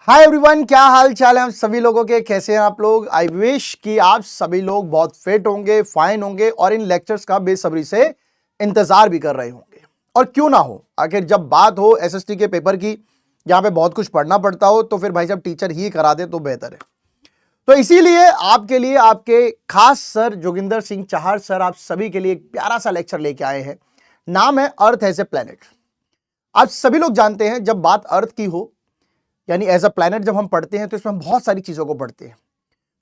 Hi everyone, क्या हाल चाल है आप सभी लोगों के? कैसे हैं आप लोग? आई विश कि आप सभी लोग बहुत फिट होंगे, फाइन होंगे और इन लेक्चर्स का बेसब्री से इंतजार भी कर रहे होंगे। और क्यों ना हो, आखिर जब बात हो एसएसटी के पेपर की, जहां पे बहुत कुछ पढ़ना पड़ता हो, तो फिर भाई साहब टीचर ही करा दे तो बेहतर है। तो इसीलिए आपके लिए आपके खास सर जोगिंदर सिंह चाहर सर आप सभी के लिए एक प्यारा सा लेक्चर लेके आए हैं। नाम है अर्थ एज ए प्लेनेट। आप सभी लोग जानते हैं, जब बात अर्थ की हो यानी एज अ प्लैनेट जब हम पढ़ते हैं तो इसमें हम बहुत सारी चीजों को पढ़ते हैं।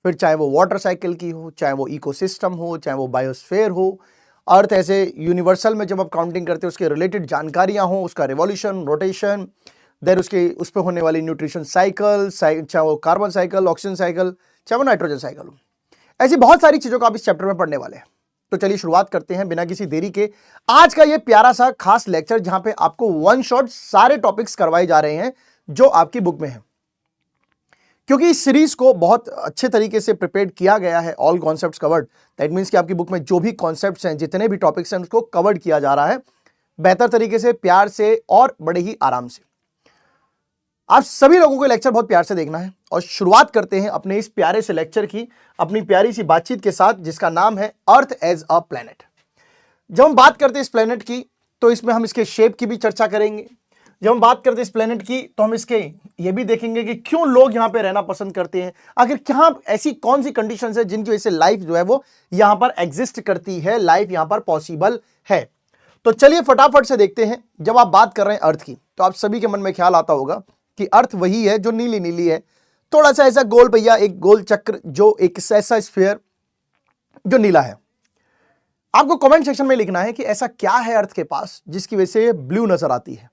फिर चाहे वो वाटर साइकिल की हो, चाहे वो इकोसिस्टम हो, चाहे वो बायोस्फीयर हो, अर्थ ऐसे यूनिवर्सल में जब आप काउंटिंग करते हैं उसके रिलेटेड जानकारियां हो, उसका रिवॉल्यूशन, रोटेशन, देन उसके उस पर होने वाली न्यूट्रिशन साइकिल, चाहे वो कार्बन साइकिल, ऑक्सीजन साइकिल, चाहे वो नाइट्रोजन साइकिल हो, ऐसी बहुत सारी चीजों को आप इस चैप्टर में पढ़ने वाले हैं। तो चलिए शुरुआत करते हैं बिना किसी देरी के आज का ये प्यारा सा खास लेक्चर, जहां पे आपको वन शॉट सारे टॉपिक्स करवाए जा रहे हैं जो आपकी बुक में है। क्योंकि इस सीरीज को बहुत अच्छे तरीके से प्रिपेयर किया गया है, all concepts covered. That means कि आपकी बुक में जो भी कॉन्सेप्ट्स हैं, जितने भी टॉपिक्स हैं, उसको कवर्ड किया जा रहा है बेहतर तरीके से, प्यार से और बड़े ही आराम से। आप सभी लोगों को लेक्चर बहुत प्यार से देखना है और शुरुआत करते हैं अपने इस प्यारे से लेक्चर की, अपनी प्यारी सी बातचीत के साथ, जिसका नाम है अर्थ एज अ प्लैनेट। जब हम बात करते हैं इस प्लैनेट की, तो इसमें हम इसके शेप की भी चर्चा करेंगे। जब हम बात करते हैं इस प्लेनेट की, तो हम इसके ये भी देखेंगे कि क्यों लोग यहां पे रहना पसंद करते हैं, आखिर क्या ऐसी कौन सी कंडीशंस है जिनकी वजह से लाइफ जो है वो यहां पर एग्जिस्ट करती है, लाइफ यहां पर पॉसिबल है। तो चलिए फटाफट से देखते हैं। जब आप बात कर रहे हैं अर्थ की, तो आप सभी के मन में ख्याल आता होगा कि अर्थ वही है जो नीली नीली है, थोड़ा सा ऐसा गोल भैया, एक गोल चक्र, जो एक ऐसा स्फीयर जो नीला है। आपको कमेंट सेक्शन में लिखना है कि ऐसा क्या है अर्थ के पास जिसकी वजह से ब्लू नजर आती है।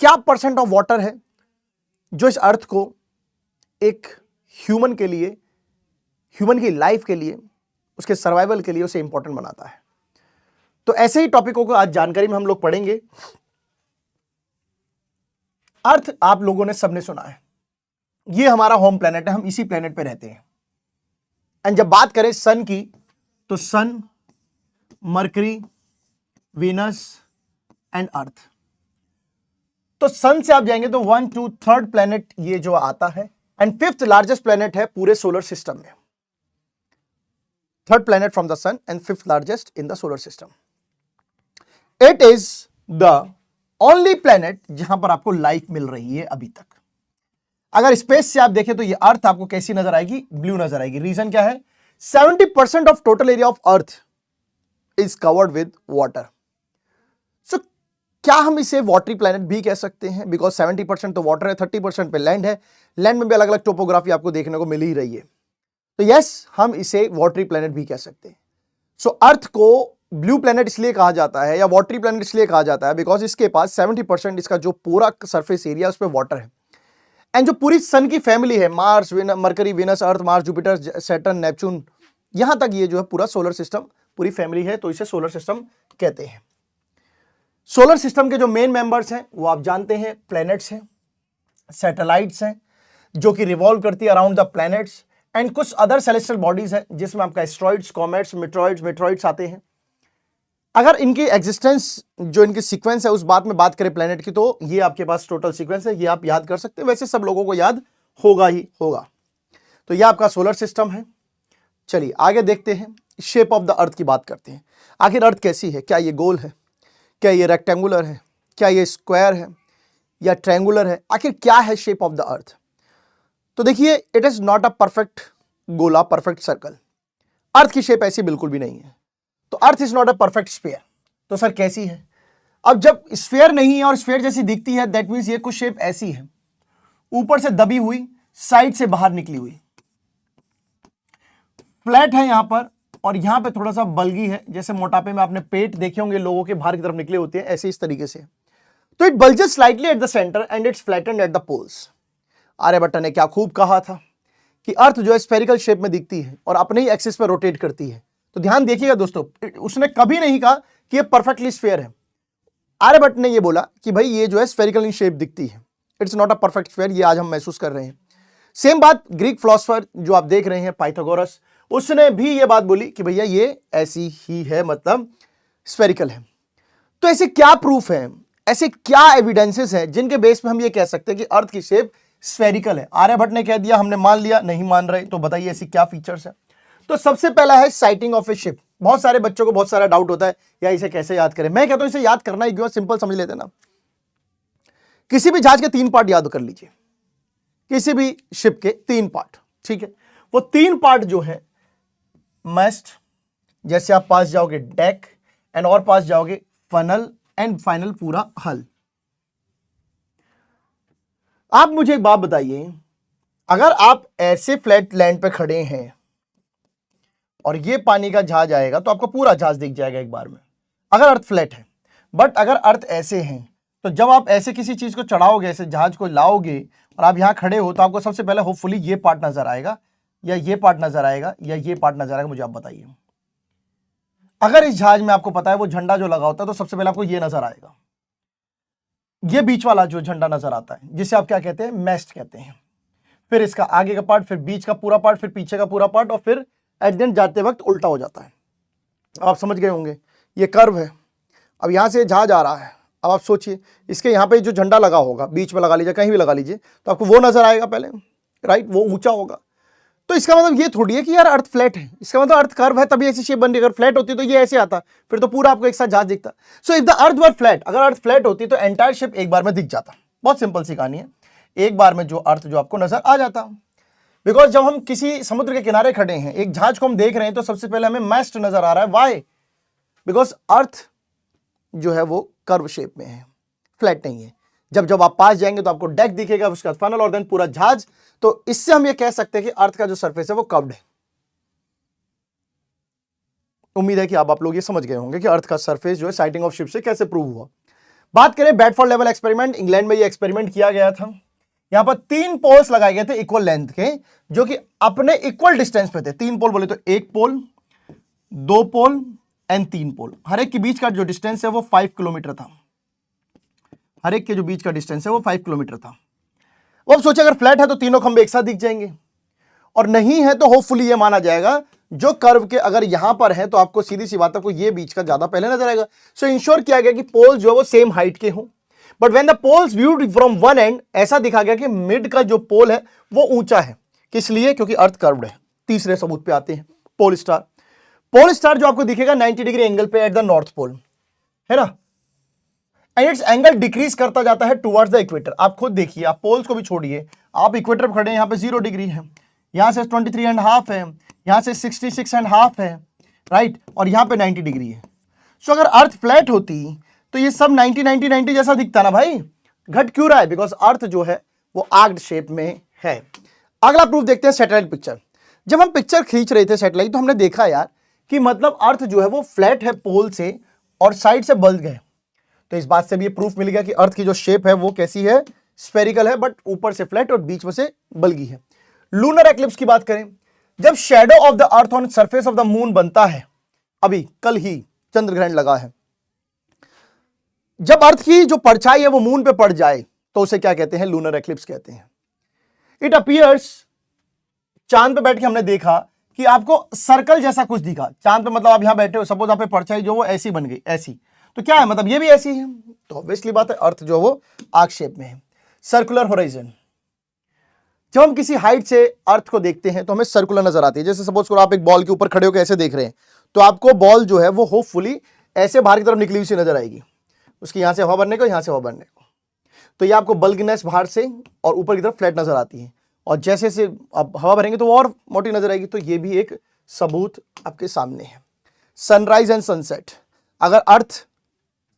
क्या परसेंट ऑफ वाटर है जो इस अर्थ को एक ह्यूमन के लिए, ह्यूमन की लाइफ के लिए, उसके सर्वाइवल के लिए उसे इंपॉर्टेंट बनाता है। तो ऐसे ही टॉपिकों को आज जानकारी में हम लोग पढ़ेंगे। अर्थ आप लोगों ने सबने सुना है, ये हमारा होम प्लेनेट है, हम इसी प्लेनेट पे रहते हैं। एंड जब बात करें सन की, तो सन, मरकरी, वीनस एंड अर्थ। तो सन से आप जाएंगे तो 1 2 3rd प्लेनेट ये जो आता है, एंड 5th लार्जेस्ट प्लेनेट है पूरे सोलर सिस्टम में। 3rd planet from the sun and 5th largest in the solar system. It is the only planet जहां पर आपको लाइफ मिल रही है अभी तक। अगर स्पेस से आप देखें तो ये अर्थ आपको कैसी नजर आएगी? ब्लू नजर आएगी। रीजन क्या है? 70% of total area of earth is covered with water. So क्या हम इसे वाटरी प्लैनेट भी कह सकते हैं? बिकॉज 70% तो वाटर है, 30% पे लैंड है। लैंड में भी अलग अलग टोपोग्राफी आपको देखने को मिल ही रही है। तो यस, हम इसे वाटरी प्लैनेट भी कह सकते हैं। सो अर्थ को ब्लू प्लैनेट इसलिए कहा जाता है या वाटरी प्लैनेट इसलिए कहा जाता है बिकॉज इसके पास 70% इसका जो पूरा सरफेस एरिया उस पर वाटर है। एंड जो पूरी सन की फैमिली है, मार्स, मरकरी, वीनस, अर्थ, मार्स, जुपिटर, सैटर्न, नेपच्यून, यहां तक ये जो है पूरा सोलर सिस्टम, पूरी फैमिली है, तो इसे सोलर सिस्टम कहते हैं। सोलर सिस्टम के जो मेन मेंबर्स हैं वो आप जानते हैं, प्लैनेट्स हैं, सैटेलाइट्स हैं जो कि रिवॉल्व करती है अराउंड द प्लैनेट्स, एंड कुछ अदर सेलेस्टियल बॉडीज हैं जिसमें आपका एस्ट्रॉइड्स, कॉमेट्स, मेट्रॉइड्स आते हैं। अगर इनकी एग्जिस्टेंस, जो इनकी सीक्वेंस है, उस बात में बात करें प्लैनेट की, तो ये आपके पास टोटल सीक्वेंस है, ये आप याद कर सकते हैं। वैसे सब लोगों को याद होगा ही होगा। तो यह आपका सोलर सिस्टम है। चलिए आगे देखते हैं, शेप ऑफ द अर्थ की बात करते हैं। आखिर अर्थ कैसी है? क्या ये गोल है? क्या ये रेक्टेंगुलर है? क्या ये स्क्वायर है या ट्रायंगुलर है? आखिर क्या है शेप ऑफ द अर्थ? तो देखिए, it is not a perfect गोला, परफेक्ट सर्कल। अर्थ की शेप ऐसी बिल्कुल भी नहीं है। तो अर्थ is not a perfect sphere. तो सर कैसी है? अब जब स्फीयर नहीं है और स्फीयर जैसी दिखती है, दैट मींस ये कुछ शेप ऐसी है, ऊपर से दबी हुई, साइड से बाहर निकली हुई, फ्लैट है यहां पर, और यहां पे थोड़ा सा बल्गी है, जैसे मोटापे में आपने पेट देखे होंगे लोगों के बाहर की तरफ निकले होते हैं, ऐसे इस तरीके से। तो it bulges slightly at the centre and it's flattened at the poles. Aryabhata ने क्या खूब कहा था कि अर्थ जो है स्फेरिकल शेप में दिखती है और अपने ही एक्सिस पर रोटेट करती है। तो ध्यान देखिएगा दोस्तों, उसने कभी नहीं कहा कि ये परफेक्टली स्फेयर है। आर्यभट्ट ने ये बोला कि भाई ये जो है स्फेरिकल इन शेप दिखती है, it's not a perfect sphere. ये आज हम महसूस कर रहे हैं। सेम बात ग्रीक फिलोसोफर जो आप देख रहे हैं, पाइथागोरस, उसने भी ये बात बोली कि भैया ये ऐसी ही है, मतलब स्फेरिकल है। तो ऐसे क्या प्रूफ है? ऐसे क्या एविडेंसेस हैं जिनके बेस पे हम ये कह सकते हैं कि अर्थ की शेप स्फेरिकल है? आर्यभट्ट ने कह दिया, हमने मान लिया, नहीं मान रहे, तो बताइए ऐसी क्या फीचर्स है? तो सबसे पहला है साइटिंग ऑफ ए शिप। बहुत सारे बच्चों को बहुत सारा डाउट होता है, या इसे कैसे याद करें? मैं कहता हूं इसे याद करना ही क्यों, सिंपल समझ लेते ना। किसी भी जहाज के 3 पार्ट याद कर लीजिए, किसी भी शिप के 3 पार्ट, ठीक है? वो 3 पार्ट जो है, मस्ट, जैसे आप पास जाओगे डेक, एंड और पास जाओगे फनल, एंड फाइनल पूरा हल। आप मुझे एक बात बताइए, अगर आप ऐसे फ्लैट लैंड पे खड़े हैं और ये पानी का जहाज आएगा तो आपको पूरा जहाज दिख जाएगा एक बार में, अगर अर्थ फ्लैट है। बट अगर अर्थ ऐसे है तो जब आप ऐसे किसी चीज को चढ़ाओगे, ऐसे जहाज को लाओगे और आप यहां खड़े हो, तो आपको सबसे पहले होपफुली ये पार्ट नजर आएगा, या ये पार्ट नजर आएगा, या ये पार्ट नजर आएगा। मुझे आप बताइए, अगर इस जहाज में आपको पता है वो झंडा जो लगा होता है, तो सबसे पहले आपको ये नजर आएगा, ये बीच वाला जो झंडा नजर आता है, जिसे आप क्या कहते हैं, मैस्ट कहते हैं। फिर इसका आगे का पार्ट, फिर बीच का पूरा पार्ट, फिर पीछे का पूरा पार्ट, और फिर एट द एंड जाते वक्त उल्टा हो जाता है। आप समझ गए होंगे, ये कर्व है। अब यहां से जहाज आ रहा है, अब आप सोचिए, इसके यहाँ पे जो झंडा लगा होगा, बीच में लगा लीजिए, कहीं भी लगा लीजिए, तो आपको वो नजर आएगा पहले, राइट? वो ऊंचा होगा। तो इसका मतलब ये थोड़ी है कि यार अर्थ फ्लैट है, इसका मतलब अर्थ कर्व है तभी ऐसी शेप बन रही है। अगर फ्लैट होती तो ये ऐसे आता, फिर तो पूरा आपको एक साथ जहाज दिखता। So if the earth were flat, अगर अर्थ फ्लैट होती तो एंटायर शिप एक बार में दिख जाता। बहुत सिंपल सी कहानी है, एक बार में जो अर्थ जो आपको नजर आ जाता। बिकॉज जब हम किसी समुद्र के किनारे खड़े हैं, एक जहाज को हम देख रहे हैं, तो सबसे पहले हमें मैस्ट नजर आ रहा है। वाई? बिकॉज अर्थ जो है वो कर्व शेप में है, फ्लैट नहीं है। जब जब आप पास जाएंगे तो आपको डेक दिखेगा, उसका फनल, और देन पूरा जहाज। तो इससे हम ये कह सकते हैं कि अर्थ का जो सरफेस है वो कर्व्ड है। उम्मीद है कि आप लोग ये समझ गए होंगे कि अर्थ का सरफेस जो है साइटिंग ऑफ शिप से कैसे प्रूव हुआ। बात करें बेडफोर्ड लेवल एक्सपेरिमेंट, इंग्लैंड में ये एक्सपेरिमेंट किया गया था। यहां पर 3 पोल्स लगाए गए थे इक्वल लेंथ के, जो कि अपने इक्वल डिस्टेंस पे थे। 3 पोल बोले तो 1 पोल, 2 पोल एंड 3 पोल। हर एक के बीच का जो डिस्टेंस है वो 5 किलोमीटर था। हर एक के जो बीच का डिस्टेंस है वो 5 किलोमीटर था। वो अब सोचे अगर फ्लैट है तो तीनों खंबे एक साथ दिख जाएंगे, और नहीं है तो होपफुली ये माना जाएगा जो कर्व के अगर यहां पर है तो आपको सीधी सी बात है, आपको ये बीच का ज्यादा पहले नजर आएगा। सो इंश्योर किया गया कि पोल जो है वो सेम हाइट के हों। But when the poles viewed from one end, ऐसा दिखा गया कि मिड का जो पोल है वो ऊंचा है। किस लिए? क्योंकि अर्थ कर्व्ड है। तीसरे सबूत पे आते हैं, पोल स्टार। पोल स्टार जो आपको दिखेगा 90 डिग्री एंगल पे एट द नॉर्थ पोल, है ना, एंड इट्स एंगल डिक्रीज करता जाता है टुवर्ड्स द इक्वेटर। आप खुद देखिए, आप पोल्स को भी छोड़िए, आप इक्वेटर पर खड़े हैं, यहां पे 0 डिग्री है, यहां से 23.5 है, यहां से 66.5 है, राइट, और यहां पे 90 डिग्री है। सो अगर अर्थ फ्लैट होती तो ये सब 90 90 90 जैसा दिखता ना भाई। घट क्यों रहा है? बिकॉज अर्थ जो है वो आर्क्ड शेप में है। अगला प्रूफ देखते हैं, सैटेलाइट पिक्चर। जब हम पिक्चर खींच रहे थे सैटेलाइट, तो हमने देखा यार कि मतलब अर्थ जो है वो फ्लैट है पोल से, और साइड से बल्क है। तो इस बात से भी ये प्रूफ मिल गया कि अर्थ की जो शेप है वो कैसी है, स्फेरिकल है, बट ऊपर से फ्लैट और बीच में से बल्गी है। लूनर एक्लिप्स की बात करें, जब shadow of the earth on surface of the moon बनता है, अभी कल ही चंद्र ग्रहण लगा है, जब अर्थ की जो परछाई है वो मून पे पड़ जाए तो उसे क्या कहते हैं? लूनर एक्लिप्स कहते हैं। इट अपीयर्स, चांद पे बैठ के हमने देखा कि आपको सर्कल जैसा कुछ दिखा चांद पे। मतलब आप यहां बैठे हो, सपोज आप पे परछाई जो वो ऐसी बन गई, ऐसी, तो क्या है मतलब ये भी ऐसी है। तो ऑब्वियसली बात है अर्थ जो वो आर्क शेप में है। सर्कुलर होराइजन, जब हम किसी हाइट से अर्थ को देखते हैं तो हमें सर्कुलर नजर आती है। जैसे सपोज करो आप एक बॉल के ऊपर खड़े होकर ऐसे देख रहे हैं, तो आपको बॉल जो है वो होपफुली ऐसे बाहर की तरफ निकली हुई सी नजर आएगी, उसकी यहां से हवा भरने को, यहां से हवा भरने को। तो ये आपको बल्कनेस बाहर से और ऊपर की तरफ फ्लैट नजर आती है, और जैसे जैसे आप हवा भरेंगे तो वो और मोटी नजर आएगी। तो ये भी एक सबूत आपके सामने है। सनराइज एंड सनसेट, अगर अर्थ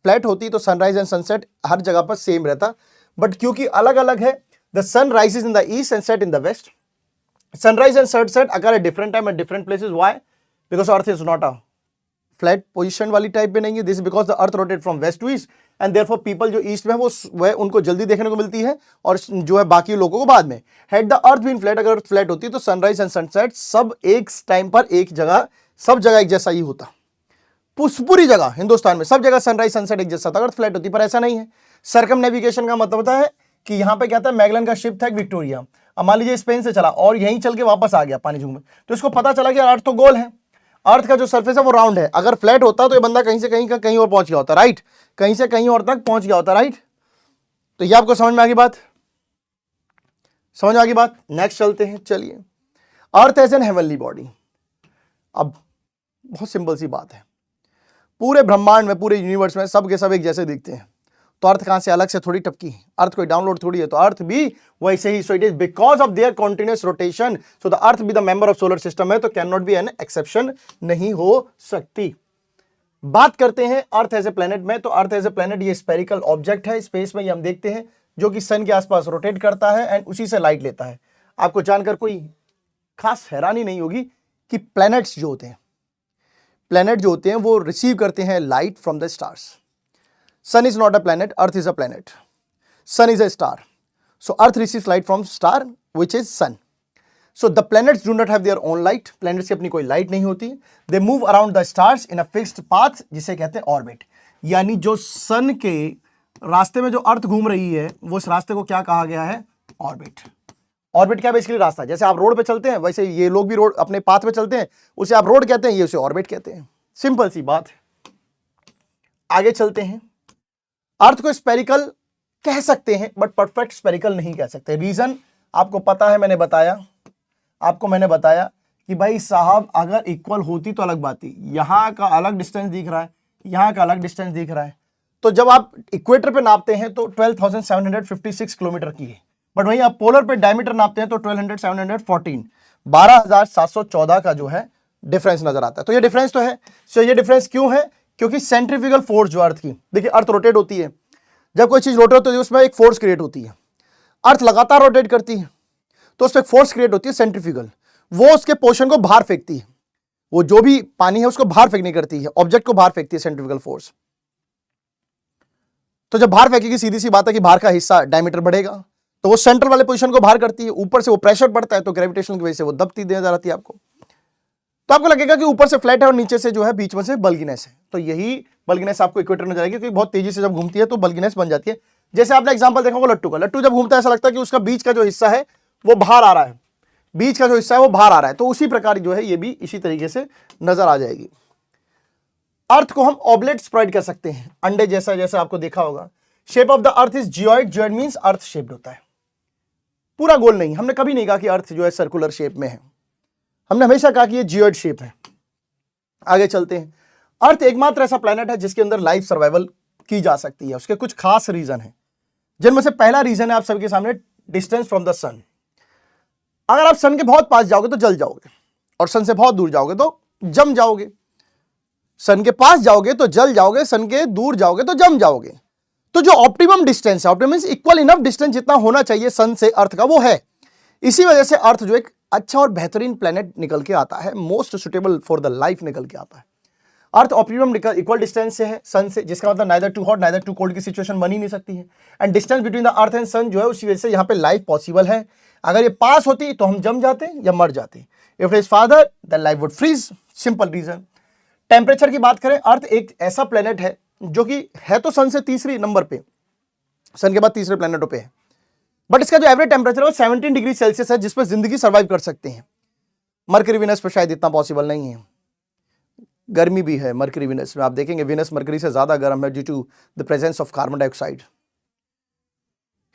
फ्लैट होती तो सनराइज एंड सनसेट हर जगह पर सेम रहता, बट क्योंकि अलग अलग है, the sun rises in the east and set in the west. Sunrise and sunset अगर at different time at different places. Why? Because earth is not a flat position वाली type में नहीं है। This because the earth rotate from west to east, and therefore people जो east में है वो उनको जल्दी देखने को मिलती है, और जो है बाकी लोगों को बाद में। Had the earth been flat, अगर फ्लैट होती तो सनराइज एंड सनसेट सब एक टाइम पर एक जगह, सब जगह एक जैसा ही होता। पूरी जगह हिंदुस्तान में सब जगह सनराइज सनसेट एक जैसा था अगर फ्लैट होती, पर ऐसा नहीं है। सर्कम नेविगेशन का मतलब होता है कि यहां पे क्या था, मैगलन का शिप था एक विक्टोरिया, अब मान लीजिए स्पेन से चला और यहीं चल के वापस आ गया पानी झूम में, तो इसको पता चला कि अर्थ तो गोल है। अर्थ का जो सरफेस है वो राउंड है, अगर फ्लैट होता तो ये बंदा कहीं से कहीं का कहीं और पहुंच गया होता, राइट, कहीं से कहीं और तक पहुंच गया होता, राइट। तो ये आपको समझ में आ गई बात, समझ में आ गई बात। नेक्स्ट चलते हैं, चलिए। Earth as an heavenly body. अब बहुत सिंपल सी बात है, पूरे ब्रह्मांड में, पूरे यूनिवर्स में सब के सब एक जैसे दिखते हैं, तो अर्थ कहां से अलग से थोड़ी टपकी है, अर्थ कोई डाउनलोड थोड़ी है, तो अर्थ भी वैसे ही। So it is because of their continuous rotation, so the earth भी the member of solar system है, तो can not be an exception, नहीं हो सकती। बात करते हैं अर्थ एज ए प्लेनेट में, तो अर्थ एज ए प्लेनेट ये स्फेरिकल ऑब्जेक्ट है, स्पेस में ये हम देखते हैं, जो कि सन के आसपास रोटेट करता है एंड उसी से लाइट लेता है। आपको जानकर कोई खास हैरानी नहीं होगी कि प्लैनेट्स जो होते हैं, प्लैनेट जो होते हैं वो रिसीव करते हैं light from the stars. Sun is not a planet, earth is a planet, sun is a star, so earth receives light from star which is sun. So the planets do not have their own light, planets की अपनी कोई light नहीं होती, they move around the stars in a fixed path, जिसे कहते हैं orbit. यानी जो सन के रास्ते में जो अर्थ घूम रही है, वो इस रास्ते को क्या कहा गया है, ऑर्बिट। ऑर्बिट क्या बेसिकली रास्ता, जैसे आप रोड पे चलते हैं वैसे ये लोग भी रोड अपने पाथ पे चलते हैं, उसे आप रोड कहते हैं, ये उसे ऑर्बिट कहते हैं, सिंपल सी बात है। आगे चलते हैं। अर्थ को स्फेरिकल कह सकते हैं बट परफेक्ट स्फेरिकल नहीं कह सकते। रीजन आपको पता है, मैंने बताया कि भाई साहब अगर इक्वल होती तो अलग बात थी, यहां का अलग डिस्टेंस दिख रहा है, यहां का अलग डिस्टेंस दिख रहा है, तो जब आप इक्वेटर पे नापते हैं तो 12,756 किलोमीटर की है, बट वहीं आप पोलर पे डायमीटर नापते हैं तो 12,714, 12,714 का जो है डिफरेंस नजर आता है। तो ये डिफरेंस तो है। सो ये डिफरेंस क्यों है, क्योंकि सेंट्रीफ्यूगल फोर्स जो अर्थ की, देखिए अर्थ रोटेट होती है, जब कोई चीज रोटेट होती है उसमें एक फोर्स क्रिएट होती है, अर्थ लगातार रोटेट करती है तो उसमें एक फोर्स क्रिएट होती है सेंट्रीफ्यूगल, वो उसके पोर्शन को बाहर फेंकती है, वो जो भी पानी है उसको बाहर फेंकनी करती है, ऑब्जेक्ट को बाहर फेंकती है सेंट्रीफ्यूगल फोर्स। तो जब बाहर फेंकेगी, सीधी सी बात है कि बाहर का हिस्सा डायमीटर बढ़ेगा, तो वो सेंटर वाले पोजीशन को बाहर करती है, ऊपर से वो प्रेशर पड़ता है तो ग्रेविटेशन की वजह से वो दबती नजर आती है आपको। तो आपको लगेगा कि ऊपर से फ्लैट है और नीचे से जो है बीच में से बल्गिनेस है, तो यही बल्गिनेस आपको इक्वेटर में जाएगी, क्योंकि बहुत तेजी से जब घूमती है तो बल्गिनेस बन जाती है। जैसे आपने एग्जांपल देखा होगा लट्टू का, लट्टू जब घूमता है ऐसा लगता है कि उसका बीच का जो हिस्सा है वो बाहर आ रहा है, बीच का जो हिस्सा है वो बाहर आ रहा है, तो उसी प्रकार जो है ये भी इसी तरीके से नजर आ जाएगी। अर्थ को हम ऑब्लेट स्प्रेड कर सकते हैं, अंडे जैसा, जैसा आपको देखा होगा। Shape of the earth is geoid, geoid means earth shaped होता है, पूरा गोल नहीं। हमने कभी नहीं कहा कि अर्थ जो है सर्कुलर शेप में है, हमने हमेशा कहा कि ये जियोइड शेप है। आगे चलते हैं। अर्थ एकमात्र ऐसा प्लेनेट है जिसके अंदर लाइफ सर्वाइवल की जा सकती है, उसके कुछ खास रीजन है, जिनमें से पहला रीजन है आप सबके सामने डिस्टेंस फ्रॉम द सन। अगर आप सन के बहुत पास जाओगे तो जल जाओगे, और सन से बहुत दूर जाओगे तो जम जाओगे। सन के पास जाओगे तो जल जाओगे, सन के दूर जाओगे तो जम जाओगे। तो जो ऑप्टिमम डिस्टेंस है, optimum means equal enough distance जितना होना चाहिए सन से अर्थ का, वो है। इसी वजह से अर्थ जो एक अच्छा और बेहतरीन प्लेनेट निकल के आता है, most suitable for the life निकल के आता है। अर्थ ऑप्टिमम इक्वल डिस्टेंस से है सन से, जिसका मतलब neither too hot neither too cold की सिचुएशन बन ही नहीं सकती है। And distance between the earth and sun जो है उसी वजह से यहाँ पे लाइफ पॉसिबल है। अगर ये पास होती तो हम जम जाते या मर जाते। If it is farther then life would freeze, simple reason. Temperature की बात करें, अर्थ एक ऐसा प्लेनेट है जो कि है तो सन से तीसरी नंबर पे, सन के बाद तीसरे प्लेनेटों पे है, बट इसका जो एवरेज टेम्परेचर है वो 17 डिग्री सेल्सियस है, जिस पर जिंदगी सर्वाइव कर सकते हैं। मरकरी विनस पर शायद इतना पॉसिबल नहीं है। गर्मी भी है मरकरी विनस में, आप देखेंगे विनस मरकरी से ज्यादा गर्म है due to the presence of carbon dioxide,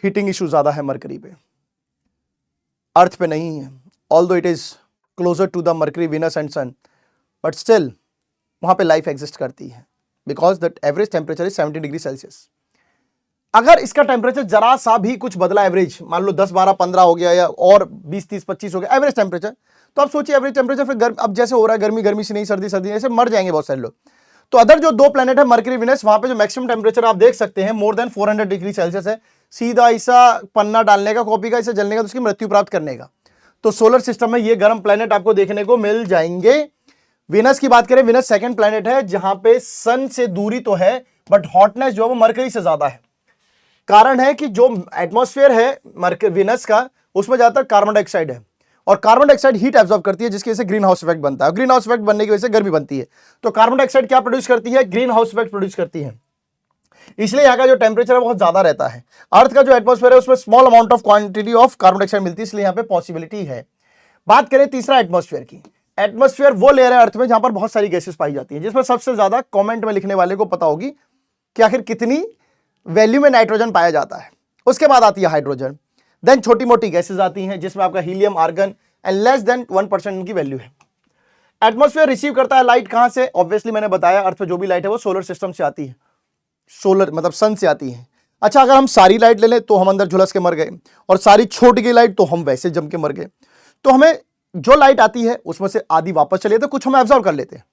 heating issue ज्यादा है मरकरी पे, अर्थ पे नहीं है। Although it is closer to the mercury venus and sun, but still वहां पे लाइफ एग्जिस्ट करती है, because the average temperature is 17 degree Celsius. अगर इसका टेम्परेचर जरा सा भी कुछ बदला, एवरेज मान लो 10, 12, 15 हो गया या और 20, 30, 25 हो गया एवरेज टेम्परेचर, तो आप सोचिए एवरेज टेम्परेचर फिर अब जैसे हो रहा है गर्मी गर्मी से नहीं, सर्दी सर्दी ऐसे मर जाएंगे बहुत सारे लोग। तो अदर जो दो प्लेनेट है मरकरी विनस, वहां पे जो मैक्सिमम टेम्परेचर आप देख सकते हैं मोर देन 400 डिग्री सेल्सियस है। सीधा ऐसा पन्ना डालने का, कॉपी का, ऐसे जलने का, तो उसकी मृत्यु प्राप्त करने का। तो सोलर सिस्टम में ये गर्म प्लेनेट आपको देखने को मिल जाएंगे। विनस की बात करें, विनस सेकंड प्लेनेट है जहां पे सन से दूरी तो है बट हॉटनेस जो है वो मरकरी से ज्यादा है। कारण है कि जो एटमॉस्फेयर है विनस का उसमें ज्यादातर कार्बन डाइऑक्साइड है, और कार्बन डाइऑक्साइड हीट एब्जॉर्ब करती है, जिसकी वजह से ग्रीन हाउस इफेक्ट बनता है। ग्रीन हाउस इफेक्ट बनने की वजह से गर्मी बनती है। तो कार्बन डाइऑक्साइड क्या प्रोड्यूस करती है, ग्रीन हाउस इफेक्ट प्रोड्यूस करती है, इसलिए यहाँ का जो टेम्परेचर है बहुत ज्यादा रहता है। अर्थ का जो एटमॉस्फेयर है उसमें small amount of quantity of carbon dioxide मिलती है, इसलिए यहाँ पे पॉसिबिलिटी है। बात करें तीसरा एटमॉस्फेयर की, एटमॉस्फेयर वो लेयर है अर्थ में जहां पर बहुत सारी गैसेस पाई जाती हैं, जिसमें सबसे ज्यादा कमेंट में लिखने वाले को पता होगी कि आखिर कितनी वैल्यू में नाइट्रोजन पाया जाता है। उसके बाद आती है हाइड्रोजन, देन छोटी मोटी गैसेस आती हैं जिसमें आपका helium, argon and less than 1% इनकी वैल्यू है। एटमॉस्फेयर रिसीव करता है लाइट कहां से? ऑब्वियसली मैंने बताया अर्थ पे जो भी लाइट है वो सोलर सिस्टम से आती है, सोलर मतलब सन से आती है। अच्छा, अगर हम सारी लाइट ले लें तो हम अंदर झुलस के मर गए, और सारी छोट गई लाइट तो हम वैसे जम के मर गए। तो हमें जो लाइट आती है उसमें से आधी वापस चले जाते, कुछ हम एब्जॉर्ब कर लेते हैं।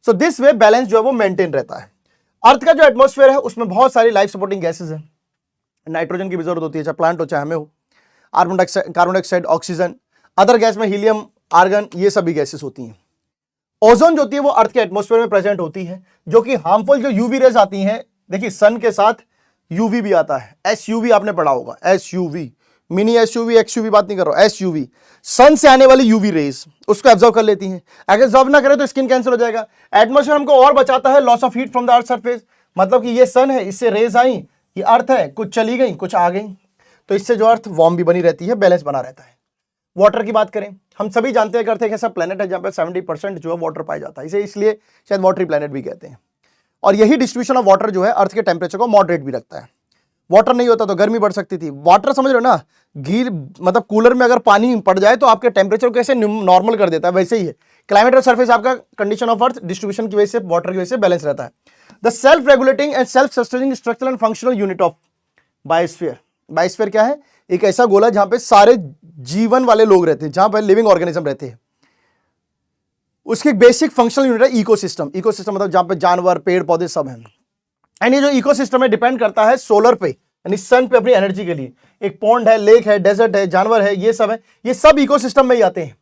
सो दिस वे बैलेंस जो है वो मेंटेन रहता है। अर्थ का जो एटमॉस्फेयर है उसमें बहुत सारी लाइफ सपोर्टिंग गैसेज है। नाइट्रोजन की भी जरूरत होती है, चाहे प्लांट हो चाहे हमें हो, carbon dioxide, oxygen, other gas में हीलियम, आर्गन, ये सभी गैसेस होती हैं। ओजोन जो होती है वो अर्थ के एटमॉस्फेयर में प्रेजेंट होती है, जो कि हार्मफुल जो यूवी रेज आती हैं, देखिए सन के साथ यूवी भी आता है, एसयूवी आपने पढ़ा होगा, एसयूवी, मिनी एसयूवी, एक्सयूवी बात नहीं कर रहा हूं, एसयूवी, सन से आने वाली यूवी रेज उसको एब्जॉर्ब कर लेती हैं। अगर एब्जॉर्ब ना करे तो स्किन कैंसर हो जाएगा। एटमॉस्फेयर हमको और बचाता है loss of heat from the earth surface, मतलब कि ये सन है, इससे रेज आई, ये अर्थ है, कुछ चली गई कुछ आ गई, तो इससे जो अर्थ वार्म भी बनी रहती है, बैलेंस बना रहता है। वाटर की बात करें, हम सभी जानते हैं कि अर्थ एक ऐसा प्लेनेट है जहां पर 70% जो है वाटर पाया जाता है, इसे इसलिए शायद वाटरी प्लेनेट भी कहते हैं। और यही डिस्ट्रीब्यूशन ऑफ वाटर जो है अर्थ के टेम्परेचर को मॉडरेट भी रखता है। वाटर नहीं होता तो गर्मी बढ़ सकती थी। वाटर समझ रहे हो ना, घी मतलब कूलर में अगर पानी पड़ जाए तो आपके टेम्परेचर को कैसे नॉर्मल कर देता है, वैसे ही है क्लाइमेट और सरफेस आपका कंडीशन ऑफ अर्थ डिस्ट्रीब्यूशन की वजह से, वाटर की वजह से बैलेंस रहता है। The self regulating and self sustaining structural and functional unit of biosphere. Biosphere क्या है? एक ऐसा गोला जहां पे सारे जीवन वाले लोग रहते हैं, जहां पर लिविंग ऑर्गेनिज्म रहते हैं। उसकी बेसिक फंक्शनल यूनिट है इकोसिस्टम। इकोसिस्टम मतलब जहां पे जानवर, पेड़ पौधे सब हैं। एंड ये जो इकोसिस्टम है डिपेंड करता है सोलर पे, यानी सन पे अपनी एनर्जी के लिए। एक पॉन्ड है, लेक है, डेजर्ट है, जानवर है, ये सब है, ये सब इकोसिस्टम में ही आते हैं,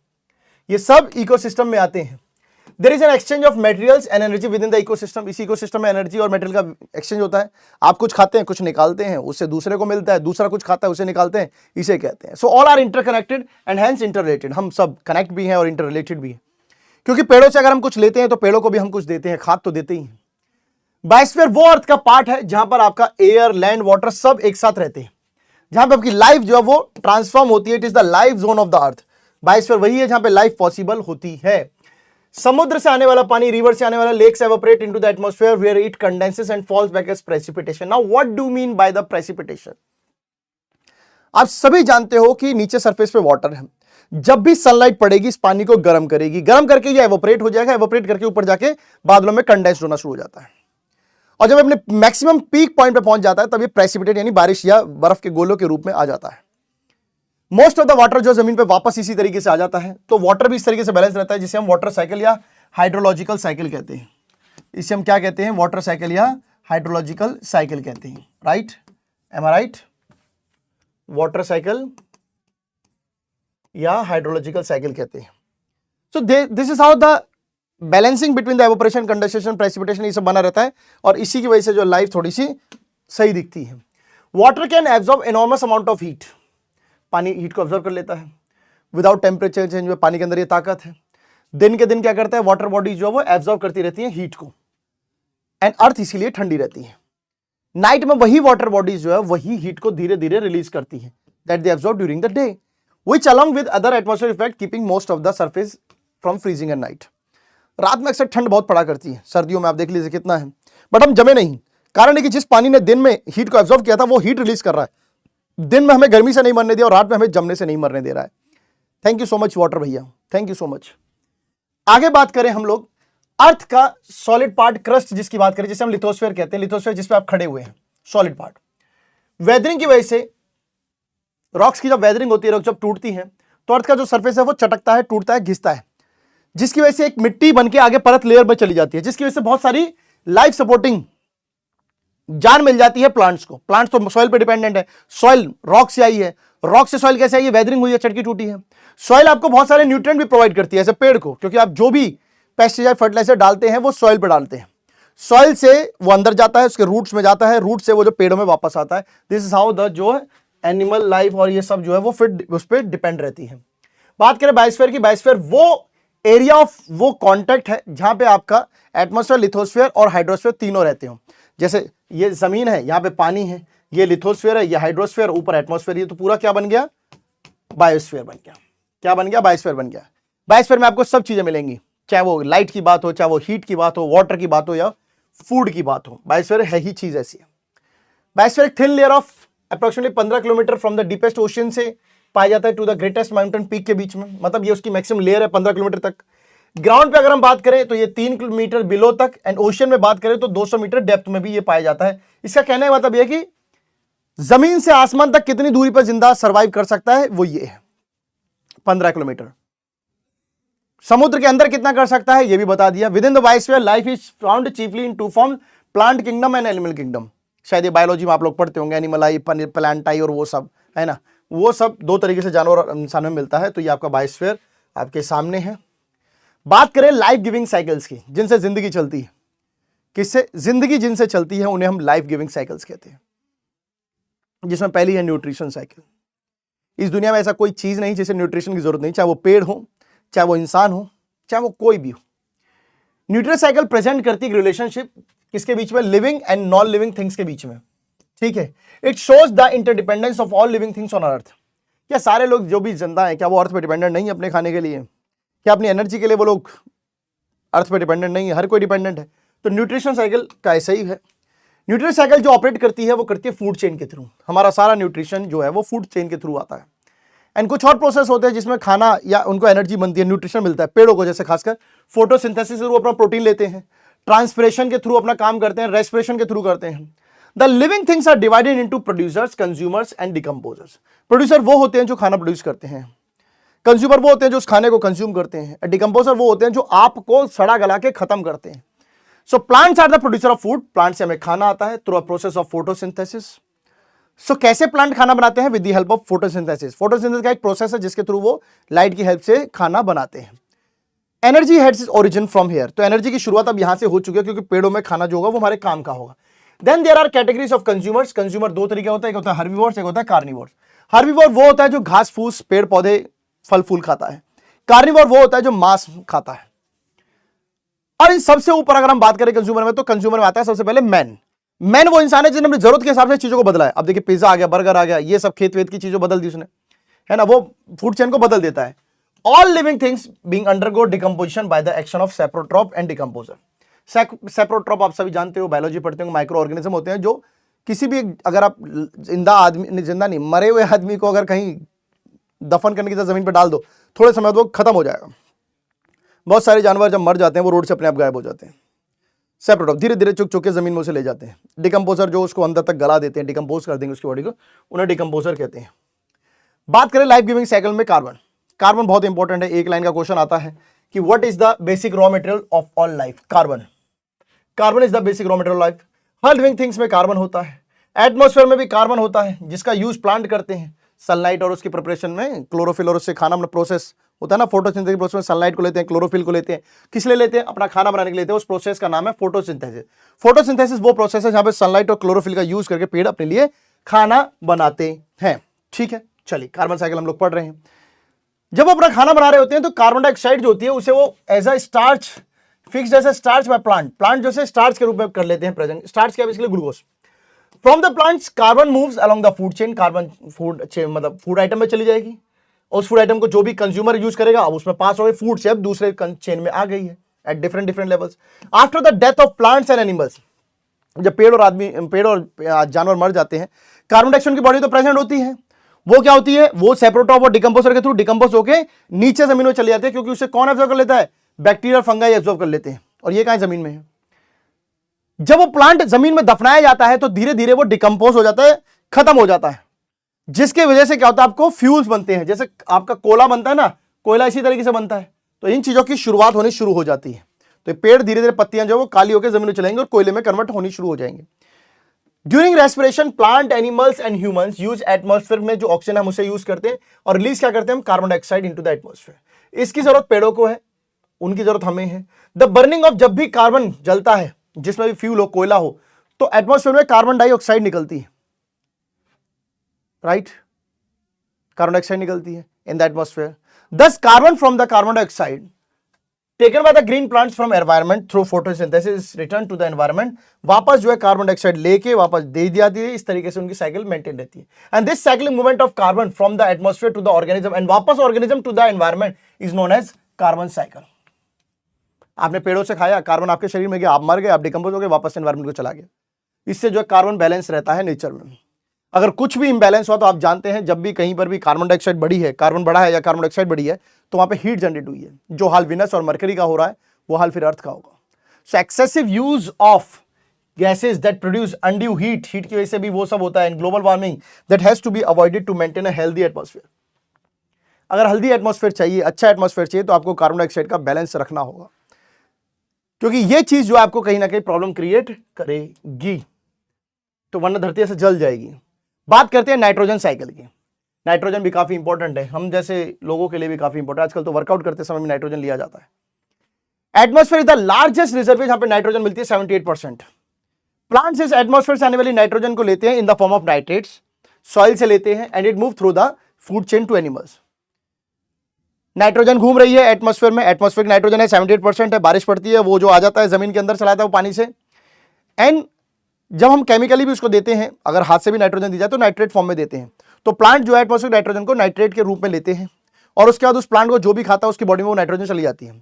ये सब इकोसिस्टम में आते हैं। There is an exchange of materials and energy within the ecosystem. इस इकोसिस्टम में एनर्जी और मटेरियल का एक्सचेंज होता है। आप कुछ खाते हैं, कुछ निकालते हैं, उससे दूसरे को मिलता है, दूसरा कुछ खाता है, उसे निकालते हैं, इसे कहते हैं। So all are interconnected and hence interrelated. हम सब कनेक्ट भी हैं और इंटररिलेटेड भी हैं, क्योंकि पेड़ों से अगर हम कुछ लेते हैं तो पेड़ों को भी हम कुछ देते हैं, खाद तो देते ही हैं। बायोस्फीयर वो अर्थ का पार्ट है जहां पर आपका एयर, लैंड, वाटर सब एक साथ रहते हैं, जहां पे आपकी लाइफ जो है वो ट्रांसफॉर्म होती है। It is the life zone of the earth. Biosphere वही है जहां पे लाइफ पॉसिबल होती है। समुद्र से आने वाला पानी, रिवर से आने वाला, lakes evaporate into the atmosphere where it condenses and falls back as precipitation. Now what do mean by the precipitation? आप सभी जानते हो कि नीचे सरफेस पे वाटर है, जब भी सनलाइट पड़ेगी इस पानी को गर्म करेगी, गर्म करके ये एवापोरेट हो जाएगा, एवापोरेट करके ऊपर जाके बादलों में कंडेंस होना शुरू हो जाता है, और जब अपने मैक्सिमम पीक पॉइंट पे पहुंच जाता है तब ये प्रेसिपिटेट यानी बारिश या बर्फ के गोलों के रूप में आ जाता है। मोस्ट ऑफ द वाटर जो जमीन पे वापस इसी तरीके से आ जाता है। तो वाटर भी इस तरीके से बैलेंस रहता है, जिसे हम वाटर साइकिल या हाइड्रोलॉजिकल साइकिल कहते हैं। इसे हम क्या कहते हैं? वाटर साइकिल या हाइड्रोलॉजिकल साइकिल कहते हैं। राइट, एम आई राइट? वाटर साइकिल या हाइड्रोलॉजिकल साइकिल कहते हैं। So this is how the balancing between the evaporation, condensation, precipitation, ये सब बना रहता है, और इसी की वजह से जो लाइफ थोड़ी सी सही दिखती है। Water can absorb enormous amount of heat. पानी हीट को एब्जॉर्ब कर लेता है विदाउट टेम्परेचर चेंज हुए। पानी के अंदर ये ताकत है। दिन के दिन क्या करता है, वाटर बॉडी जो है वो एब्जॉर्ब करती रहती है हीट को, एंड अर्थ इसीलिए ठंडी रहती है। नाइट में वही वाटर बॉडीज जो है वही हीट को धीरे धीरे रिलीज करती है, that they absorb during the day, which along with other atmosphere effect keeping most of the surface from freezing at night. रात में अक्सर ठंड बहुत पड़ा करती है, सर्दियों में आप देख लीजिए कितना है, बट हम जमे नहीं। कारण है कि जिस पानी ने दिन में हीट को एब्जॉर्ब किया था वो हीट रिलीज कर रहा है, दिन में हमें गर्मी से नहीं मरने दिया और रात में हमें जमने से नहीं मरने दे रहा है। Thank you so much water भैया, थैंक यू सो मच। आगे बात करें हम लोग अर्थ का सॉलिड पार्ट, क्रस्ट जिसकी बात करें, जिसे हम लिथोस्फीयर कहते हैं। लिथोस्फीयर जिस पे आप खड़े हुए हैं, सॉलिड पार्ट। वेदरिंग की वजह से रॉक्स की जब वेदरिंग होती है, रॉक जब टूटती है तो अर्थ का जो सरफेस है वो चटकता है, टूटता है, घिसता है, जिसकी वजह से एक मिट्टी बनके आगे परत लेयर में चली जाती है, जिसकी वजह से बहुत सारी लाइफ सपोर्टिंग जान मिल जाती है प्लांट्स को। प्लांट्स तो सॉइल पे डिपेंडेंट है, सॉइल रॉक से आई है, रॉक से सॉइल कैसे आई है? वेदरिंग हुई है, चटकी टूटी है। सॉइल आपको बहुत सारे न्यूट्रिएंट भी प्रोवाइड करती है, ऐसे पेड़ को, क्योंकि आप जो भी पेस्टिसाइड, फर्टिलाइजर डालते हैं वो सॉइल पे डालते हैं, सॉइल से वो अंदर जाता है, उसके रूट्स में जाता है, रूट से वो जो पेड़ों में वापस आता है। दिस इज हाउ द जो एनिमल लाइफ और ये सब जो है वो फिर उस पर डिपेंड रहती है। बात करें बायोस्फीयर की, बायोस्फीयर वो एरिया ऑफ वो कॉन्टेक्ट है जहां पे आपका एटमॉस्फेयर, लिथोस्फीयर और हाइड्रोस्फीयर तीनों रहते हो। जैसे ये जमीन है, यहाँ पे पानी है, ये लिथोस्फीयर है, ये हाइड्रोस्फीयर, ऊपर एटमॉस्फेयर, ये तो पूरा क्या बन गया? बायोस्फीयर बन गया। क्या बन गया? बायोस्फीयर बन गया। बायोस्फीयर में आपको सब चीजें मिलेंगी, चाहे वो लाइट की बात हो, चाहे वो हीट की बात हो, वाटर की बात हो या फूड की बात हो, बायोस्फीयर है ही चीज ऐसी है। बायोस्फीयर एक thin layer of approximately 15 kilometre from the deepest ocean से पाया जाता है to the greatest mountain peak के बीच में, मतलब ये उसकी मैक्सिमम लेयर है 15 किलोमीटर तक। ग्राउंड पे अगर हम बात करें तो ये 3 किलोमीटर बिलो तक, एंड ओशन में बात करें तो 200 मीटर डेप्थ में भी ये पाया जाता है। इसका कहने का मतलब यह कि जमीन से आसमान तक कितनी दूरी पर जिंदा सर्वाइव कर सकता है, वो ये है 15 किलोमीटर। समुद्र के अंदर कितना कर सकता है ये भी बता दिया। Within the biosphere life is found chiefly in two form, plant kingdom and animal kingdom. शायद ये बायोलॉजी में आप लोग पढ़ते होंगे, एनिमल आई, प्लांट और वो सब है ना, वो सब दो तरीके से जानवर और इंसान में मिलता है। तो ये आपका बायोस्फीयर आपके सामने है। बात करें लाइफ गिविंग साइकिल्स की, जिनसे जिंदगी चलती है, किससे जिंदगी जिनसे चलती है उन्हें हम लाइफ गिविंग साइकिल्स कहते हैं, जिसमें पहली है न्यूट्रिशन साइकिल। इस दुनिया में ऐसा कोई चीज नहीं जिसे न्यूट्रिशन की जरूरत नहीं, चाहे वो पेड़ हो, चाहे वो इंसान हो, चाहे वो कोई भी हो। न्यूट्रिशन साइकिल प्रेजेंट करती है रिलेशनशिप किसके बीच में, living and non living things के बीच में, ठीक है। It shows the interdependence of all living things on earth. क्या सारे लोग जो भी जिंदा है क्या वो अर्थ पे डिपेंडेंट नहीं है अपने खाने के लिए? क्या अपनी एनर्जी के लिए वो लोग अर्थ पे डिपेंडेंट नहीं है? हर कोई डिपेंडेंट है। तो न्यूट्रिशन साइकिल का ऐसा ही है। न्यूट्रिशन साइकिल जो ऑपरेट करती है वो करती है फूड चेन के थ्रू। हमारा सारा न्यूट्रिशन जो है वो फूड चेन के थ्रू आता है। एंड कुछ और प्रोसेस होते हैं जिसमें खाना या उनको एनर्जी बनती है, न्यूट्रिशन मिलता है पेड़ों को, जैसे खासकर फोटोसिंथेसिस से वो अपना प्रोटीन लेते हैं, ट्रांसपिरेशन के थ्रू अपना काम करते हैं, रेस्पिरेशन के थ्रू करते हैं। The living things are divided into producers, consumers and decomposers. Producer वो होते हैं जो खाना प्रोड्यूस करते हैं, कंज्यूमर वो होते हैं जो उस खाने को कंज्यूम करते हैं, डिकम्पोजर वो होते हैं जो आपको सड़ा गला के खत्म करते हैं। So plants are the producer of food. Plant से हमें खाना आता है through a process of photosynthesis. So कैसे प्लांट खाना बनाते हैं? With the help of photosynthesis. Photosynthesis का एक प्रोसेस है जिसके थ्रू वो लाइट की हेल्प से खाना बनाते हैं। Energy heads is origin from here. तो एनर्जी की शुरुआत अब यहां से हो चुकी है, क्योंकि पेड़ों में खाना जो होगा वो हमारे काम का होगा। Then there are categories of consumers. Consumer दो तरीके होता है, एक होता है हर्बीवोर्स, एक होता है कार्निवोर्स। हर्बीवोर वो होता है जो घास फूस, पेड़ पौधे, फल फूल खाता है। कार्निवोर वो होता है जो मांस खाता है। और इन सबसे ऊपर अगर हम बात करें कंज्यूमर में, तो कंज्यूमर में आता है सबसे पहले मैन। मैन वो इंसान है जिसने अपनी जरूरत के हिसाब से चीजों को बदला है। अब देखिए पिज्जा आ गया, बर्गर आ गया, ये सब खेत वेत की चीजों बदल दी उसने, है ना, वो फूड चेन को बदल देता है। All living things being undergo decomposition by the action of saprotroph and decomposer. Saprotroph आप सभी जानते हो, बायोलॉजी पढ़ते हो, माइक्रो ऑर्गेनिज्म होते हैं जो किसी भी, अगर आप जिंदा आदमी, जिंदा नहीं, मरे हुए आदमी को अगर कहीं दफन करने की तरह जमीन पर डाल दो, थोड़े समय वो खत्म हो जाएगा। बहुत सारे जानवर जब मर जाते हैं वो रोड से अपने आप गायब हो जाते हैं। सेप्रोट्रॉप धीरे धीरे चुक चुक के जमीन में उसे ले जाते हैं। डिकम्पोजर जो उसको अंदर तक गला देते हैं, डिकम्पोज कर देंगे उसकी बॉडी को, उन्हें डिकम्पोजर कहते हैं। बात करें लाइफ गिविंग साइकिल में कार्बन। कार्बन बहुत इंपॉर्टेंट है। एक लाइन का क्वेश्चन आता है कि what is the basic raw material of all life? Carbon. Carbon is the basic raw material life. Her living things में कार्बन होता है। एटमॉस्फेयर में भी कार्बन होता है, जिसका यूज प्लांट करते हैं सनलाइट और उसकी प्रिपरेशन में, क्लोरोफिल और उससे खाना बना प्रोसेस होता है ना, फोटोसिंथेसिस प्रोसेस में सनलाइट को लेते हैं, क्लोरोफिल को लेते हैं। किस लिए लेते हैं? अपना खाना बनाने के लिए लेते हैं। उस प्रोसेस का नाम है फोटोसिंथेसिस। फोटोसिंथेसिस वो प्रोसेस है जहां पे सनलाइट और क्लोरोफिल का यूज करके पेड़ अपने लिए खाना बनाते हैं। ठीक है, चलिए कार्बन साइकिल हम लोग पढ़ रहे हैं। जब वो अपना खाना बना रहे होते हैं तो कार्बन डाइऑक्साइड जो होती है उसे वो as a starch, fixed as a starch by plant जो से स्टार्च के रूप में कर लेते हैं प्रेजेंट। स्टार्च क्या है? Basically glucose. From the plants carbon moves along the food chain. Carbon food chain मतलब फूड आइटम में चली जाएगी, उस फूड आइटम को जो भी कंज्यूमर यूज करेगा अब उसमें पास हो गई, फूड से अब दूसरे चेन में आ गई है at different levels. After the death of plants and animals, जब पेड़ और जानवर मर जाते हैं, कार्बन डाइऑक्साइड की बॉडी तो प्रेजेंट होती है, वो क्या होती है? वो सेप्रोट्रॉप और डिकम्पोजर के थ्रू डिकम्पोज होकर नीचे जमीन में चले जाते हैं, क्योंकि उसे कौन एब्जॉर्ब कर लेता है? बैक्टीरिया, फंगाई एब्जॉर्ब कर लेते हैं। और ये कहां जमीन में है? जब वो प्लांट जमीन में दफनाया जाता है तो धीरे धीरे वो डिकम्पोज हो जाता है, खत्म हो जाता है, जिसके वजह से क्या होता है? आपको फ्यूल्स बनते हैं। जैसे आपका कोयला बनता है ना, कोयला इसी तरीके से बनता है। तो इन चीजों की शुरुआत होनी शुरू हो जाती है। तो पेड़ धीरे धीरे पत्तियां जो वो काली होकर जमीन में चलेंगे और कोयले में कन्वर्ट होनी शुरू हो जाएंगे। During respiration plant, animals and humans use atmosphere में जो ऑक्सीजन हम उसे यूज करते हैं और रिलीज क्या करते हैं? हम carbon dioxide into the atmosphere. इसकी जरूरत पेड़ों को है, उनकी जरूरत हमें है। द बर्निंग ऑफ, जब भी कार्बन जलता है, जिसमें भी फ्यूल हो, कोयला हो, तो एटमॉस्फेयर में कार्बन डाइऑक्साइड निकलती है, राइट? कार्बन डाइऑक्साइड निकलती है in the atmosphere. Thus carbon from the carbon dioxide taken by the green plants from environment through photosynthesis return to the environment. वापस जो है कार्बन डाइऑक्साइड लेके वापस दे दी जाती है। इस तरीके से उनकी साइकिल मेंटेन रहती है। And this cycling movement of carbon from the atmosphere to the organism and वापस organism to the environment is known as carbon cycle. आपने पेड़ों से खाया, कार्बन आपके शरीर में गया, आप मर गए, आप डिकम्पोज हो गए, वापस एनवायरमेंट को चला गया। इससे जो है कार्बन बैलेंस रहता है नेचर में। अगर कुछ भी इंबैलेंस हुआ तो आप जानते हैं जब भी कहीं पर भी कार्बन डाइऑक्साइड बढ़ी है, कार्बन बढ़ा है या कार्बन डाइऑक्साइड बढ़ी है, तो वहां पे हीट जनरेट हुई है। जो हाल विनस और मरकरी का हो रहा है वो हाल फिर अर्थ का होगा। So excessive use of gases that produce undue heat की वजह से भी वो सब होता है। Global warming that has to be avoided to maintain a healthy atmosphere. अगर हेल्दी एटमॉस्फेयर चाहिए, अच्छा एटमॉस्फेयर चाहिए, तो आपको कार्बन डाइऑक्साइड का बैलेंस रखना होगा, क्योंकि ये चीज जो आपको कहीं ना कहीं प्रॉब्लम क्रिएट करेगी, तो वरना धरती से जल जाएगी। बात करते हैं नाइट्रोजन साइकिल की। नाइट्रोजन भी काफी इंपॉर्टेंट है, हम जैसे लोगों के लिए भी काफी इंपॉर्टेंट है। आजकल तो वर्कआउट करते समय में नाइट्रोजन लिया जाता है। Atmosphere is the largest reserve जहां पे नाइट्रोजन मिलती है 78%। प्लांट्स इस एटमॉस्फेयर से आने वाली नाइट्रोजन को लेते हैं in the form of nitrates, soil से लेते हैं, and it move through the food chain to animals. Nitrogen घूम रही है एटमॉस्फेयर में, एटमॉस्फेयर नाइट्रोजन है 78% है, बारिश पड़ती है, वो जो आ जाता है जमीन के अंदर चला जाता है वो पानी से। एंड जब हम केमिकली भी उसको देते हैं, अगर हाथ से भी नाइट्रोजन दी जाए तो नाइट्रेट फॉर्म में देते हैं, तो प्लांट जो है एटमॉस्फेरिक नाइट्रोजन को नाइट्रेट के रूप में लेते हैं, और उसके बाद उस प्लांट को जो भी खाता है उसकी बॉडी में वो नाइट्रोजन चली जाती है।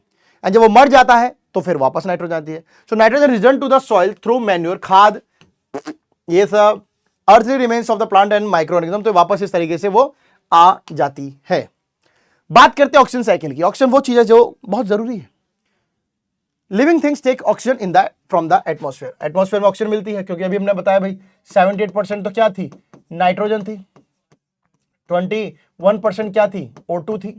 एंड जब वो मर जाता है तो फिर वापस नाइट्रोजन आती है। So nitrogen return to the soil through manure, खाद, ये सब earthly remains of the plant and micro organism, तो वापस इस तरीके से वो आ जाती है। बात करते हैं ऑक्सीजन साइकिल की। ऑक्सीजन वो चीज है जो बहुत जरूरी है। Living things take oxygen in the from the atmosphere. Atmosphere में ऑक्सीजन मिलती है, क्योंकि अभी हमने बताया भाई 78% तो क्या थी, नाइट्रोजन थी, 21% क्या थी, O2 थी।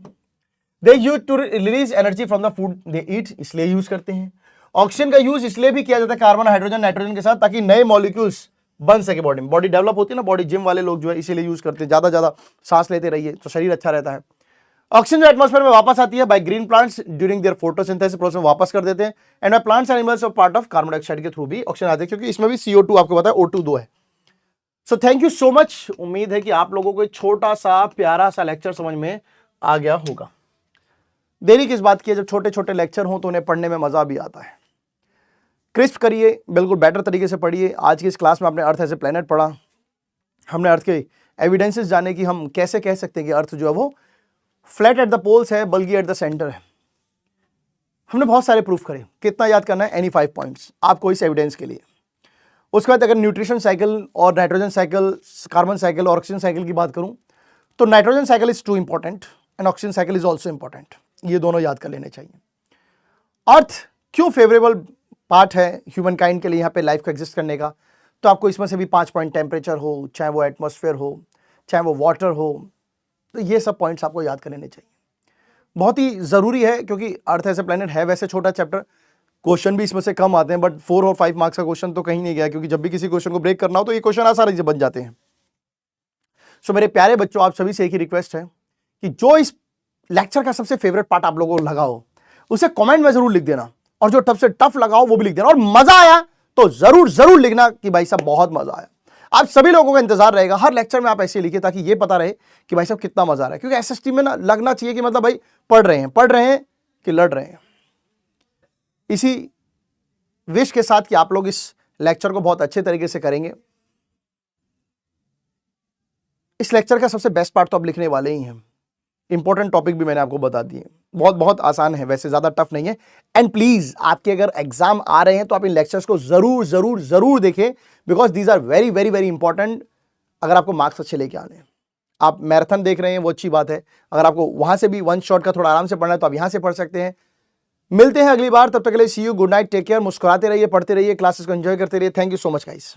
They use to release energy from the food they eat, इसलिए यूज करते हैं। ऑक्सीजन का यूज इसलिए भी किया जाता है कार्बन, हाइड्रोजन, नाइट्रोजन के साथ, ताकि नए मॉलिक्यूल्स बन सके बॉडी में। बॉडी डेवलप होती है ना, बॉडी जिम वाले लोग जो है इसीलिए यूज करते हैं, ज्यादा सांस लेते रहिए तो शरीर अच्छा रहता है। ऑक्सीजन जो एटमॉस्फेयर में वापस आती है by green plants during their photosynthesis process में वापस कर देते हैं, and by plants and animals of part of carbon dioxide के थ्रू भी ऑक्सीजन आते हैं, क्योंकि इसमें भी CO2 आपको पता है O2 2 है। So thank you so much. उम्मीद है कि आप लोगों को छोटा सा प्यारा सा लेक्चर समझ में आ गया होगा। देरी किस बात की है, जब छोटे छोटे लेक्चर हो तो उन्हें पढ़ने में मजा भी आता है। क्रिस्प करिए, बिल्कुल बेटर तरीके से पढ़िए। आज की इस क्लास में आपने अर्थ एज ए प्लेनेट पढ़ा, हमने अर्थ के एविडेंसेस जाने कि हम कैसे कह सकते हैं कि अर्थ जो है वो फ्लैट एट द पोल्स है बल्कि एट द सेंटर है। हमने बहुत सारे प्रूफ करे। कितना याद करना है, एनी 5 पॉइंट्स आपको इस एविडेंस के लिए। उसके बाद अगर न्यूट्रिशन साइकिल और नाइट्रोजन साइकिल, कार्बन साइकिल और ऑक्सीजन साइकिल की बात करूं तो nitrogen cycle is two important and oxygen cycle is also important. ये दोनों याद कर लेने चाहिए। अर्थ क्यों फेवरेबल पार्ट है ह्यूमन काइंड के लिए यहाँ पे लाइफ को एग्जिस्ट करने का, तो आपको इसमें से भी 5 पॉइंट, टेम्परेचर हो, चाहे वो एटमॉस्फेयर हो, चाहे वो वाटर हो, तो ये सब पॉइंट्स आपको याद कर लेने चाहिए। बहुत ही जरूरी है, क्योंकि अर्थ ऐसे प्लेनेट है, वैसे छोटा चैप्टर, क्वेश्चन भी इसमें से कम आते हैं, बट 4 और 5 मार्क्स का क्वेश्चन तो कहीं नहीं गया, क्योंकि जब भी किसी क्वेश्चन को ब्रेक करना हो तो ये क्वेश्चन आसानी से बन जाते हैं। सो मेरे प्यारे बच्चों, आप सभी से एक ही रिक्वेस्ट है कि जो इस लेक्चर का सबसे फेवरेट पार्ट आप लोगों को लगा हो उसे कमेंट में जरूर लिख देना, और जो सबसे टफ लगा हो वो भी लिख देना, और मजा आया तो जरूर लिखना कि भाई साहब बहुत मजा आया। आप सभी लोगों का इंतजार रहेगा, हर लेक्चर में आप ऐसे लिखिए ताकि ये पता रहे कि भाई साहब कितना मजा आ रहा है, क्योंकि SST में ना लगना चाहिए कि मतलब भाई पढ़ रहे हैं कि लड़ रहे हैं। इसी विश के साथ कि आप लोग इस लेक्चर को बहुत अच्छे तरीके से करेंगे। इस लेक्चर का सबसे बेस्ट पार्ट तो आप लिखने वाले ही हैं। इंपॉर्टेंट टॉपिक भी मैंने आपको बता दिए, बहुत आसान है, वैसे ज्यादा टफ नहीं है। एंड प्लीज आपके अगर एग्जाम आ रहे हैं तो आप इन लेक्चर्स को जरूर देखें, because these are very important. अगर आपको मार्क्स अच्छे लेके आने हैं, आप मैराथन देख रहे हैं वो अच्छी बात है। अगर आपको वहां से भी वन शॉट का थोड़ा आराम से पढ़ना है तो आप यहां से पढ़ सकते हैं। मिलते हैं अगली बार, तब तक के लिए see you, good night, take care. मुस्कुराते रहिए, पढ़ते रहिए, क्लासेस को एंजॉय करते रहिए। Thank you so much guys.